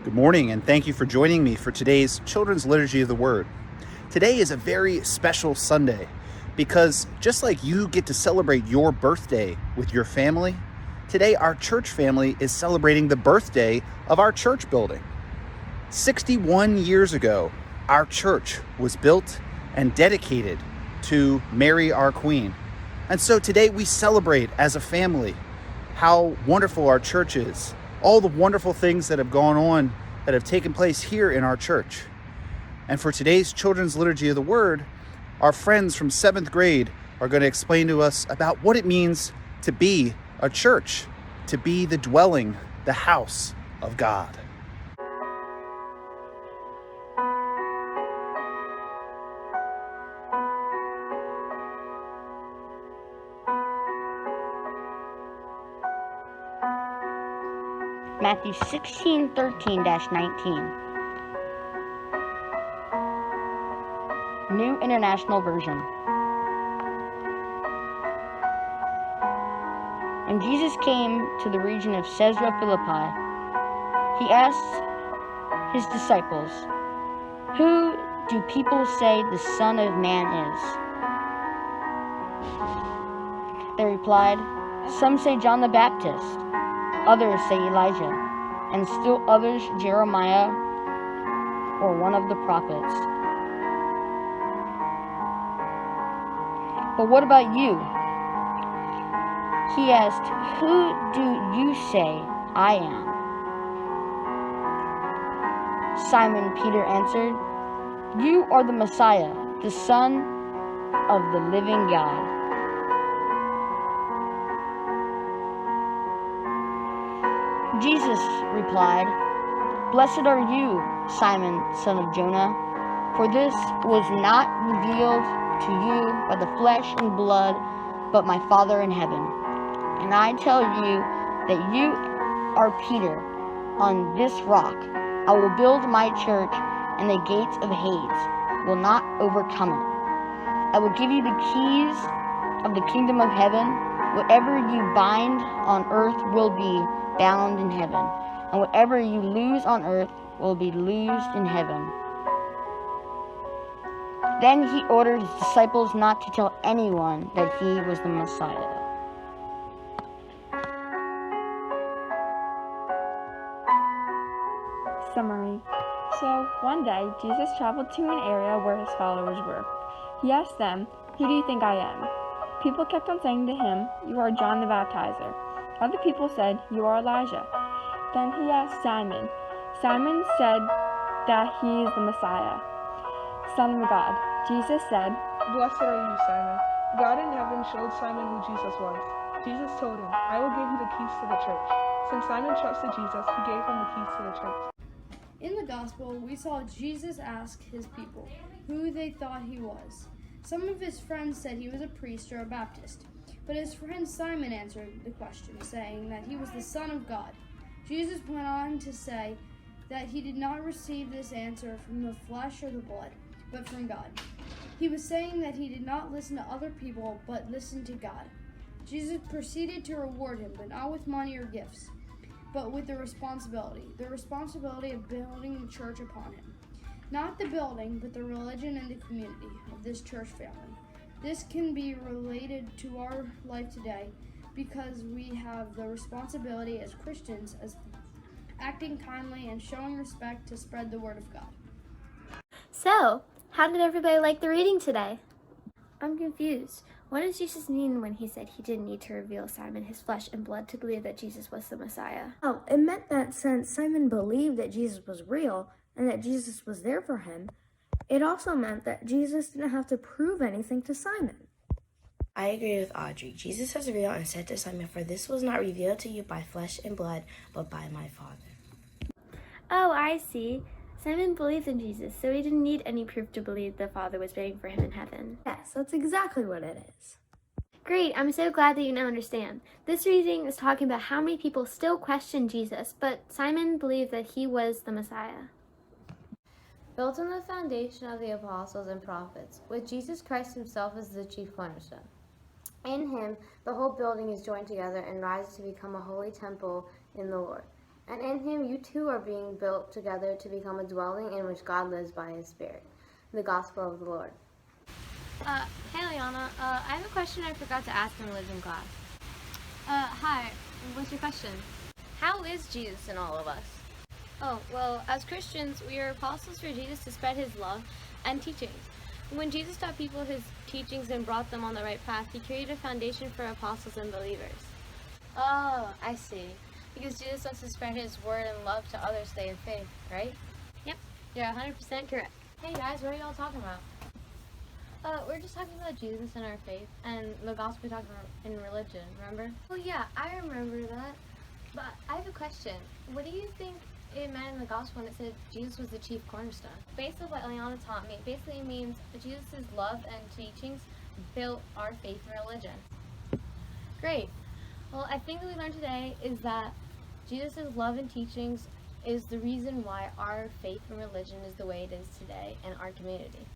Good morning, and thank you for joining me for today's Children's Liturgy of the Word. Today is a very special Sunday because just like you get to celebrate your birthday with your family, today our church family is celebrating the birthday of our church building. 61 years ago, our church was built and dedicated to Mary, our Queen. And so today we celebrate as a family how wonderful our church is, all the wonderful things that have gone on, that have taken place here in our church. And for today's Children's Liturgy of the Word, our friends from 7th grade are going to explain to us about what it means to be a church, to be the dwelling, the house of God. Matthew 16:13-19. New International Version. When Jesus came to the region of Caesarea Philippi, he asked his disciples, "Who do people say the Son of Man is?" They replied, "Some say John the Baptist, others say Elijah, and still others Jeremiah or one of the prophets." "But what about you?" He asked, "Who do you say I am?" Simon Peter answered, "You are the Messiah, the Son of the living God." Jesus replied, "Blessed are you, Simon, son of Jonah, for this was not revealed to you by the flesh and blood, but my Father in heaven. And I tell you that you are Peter. On this rock I will build my church, and the gates of Hades will not overcome it. I will give you the keys of the kingdom of heaven. Whatever you bind on earth will be bound in heaven, and whatever you loose on earth will be loosed in heaven." Then he ordered his disciples not to tell anyone that he was the Messiah. Summary. So, one day, Jesus traveled to an area where his followers were. He asked them, "Who do you think I am?" People kept on saying to him, "You are John the Baptizer." Other people said, "You are Elijah." Then he asked Simon. Simon said that he is the Messiah, Son of God. Jesus said, "Blessed are you, Simon. God in heaven showed Simon who Jesus was. Jesus told him, 'I will give you the keys to the church.' Since Simon trusted Jesus, he gave him the keys to the church." In the gospel, we saw Jesus ask his people who they thought he was. Some of his friends said he was a priest or a Baptist, but his friend Simon answered the question, saying that he was the Son of God. Jesus went on to say that he did not receive this answer from the flesh or the blood, but from God. He was saying that he did not listen to other people, but listened to God. Jesus proceeded to reward him, but not with money or gifts, but with the responsibility of building the church upon him. Not the building, but the religion and the community of this church family. This can be related to our life today because we have the responsibility as Christians as acting kindly and showing respect to spread the word of God. So, how did everybody like the reading today? I'm confused. What does Jesus mean when he said he didn't need to reveal Simon his flesh and blood to believe that Jesus was the Messiah? Oh, it meant that since Simon believed that Jesus was real and that Jesus was there for him, it also meant that Jesus didn't have to prove anything to Simon. I agree with Audrey. Jesus was real and said to Simon, "For this was not revealed to you by flesh and blood, but by my Father." Oh, I see. Simon believed in Jesus, so he didn't need any proof to believe the Father was waiting for him in heaven. Yes, that's exactly what it is. Great, I'm so glad that you now understand. This reading is talking about how many people still question Jesus, but Simon believed that he was the Messiah. Built on the foundation of the apostles and prophets, with Jesus Christ himself as the chief cornerstone. In him, the whole building is joined together and rises to become a holy temple in the Lord. And in him you too are being built together to become a dwelling in which God lives by his Spirit. The Gospel of the Lord. Hey Liana, I have a question I forgot to ask in religion class. Hi, what's your question? How is Jesus in all of us? Oh, well, as Christians, we are apostles for Jesus to spread his love and teachings. When Jesus taught people his teachings and brought them on the right path, he created a foundation for apostles and believers. Oh, I see. Because Jesus wants to spread his word and love to others their faith, right? Yep, you're 100% correct. Hey guys, what are y'all talking about? We're just talking about Jesus and our faith, and the gospel we talk about in religion, remember? Oh yeah, I remember that. But I have a question. What do you think it meant in the gospel when it said Jesus was the chief cornerstone? Based on what Eliana taught me, basically means that Jesus' love and teachings built our faith and religion. Great. Well, I think that we learned today is that Jesus' love and teachings is the reason why our faith and religion is the way it is today in our community.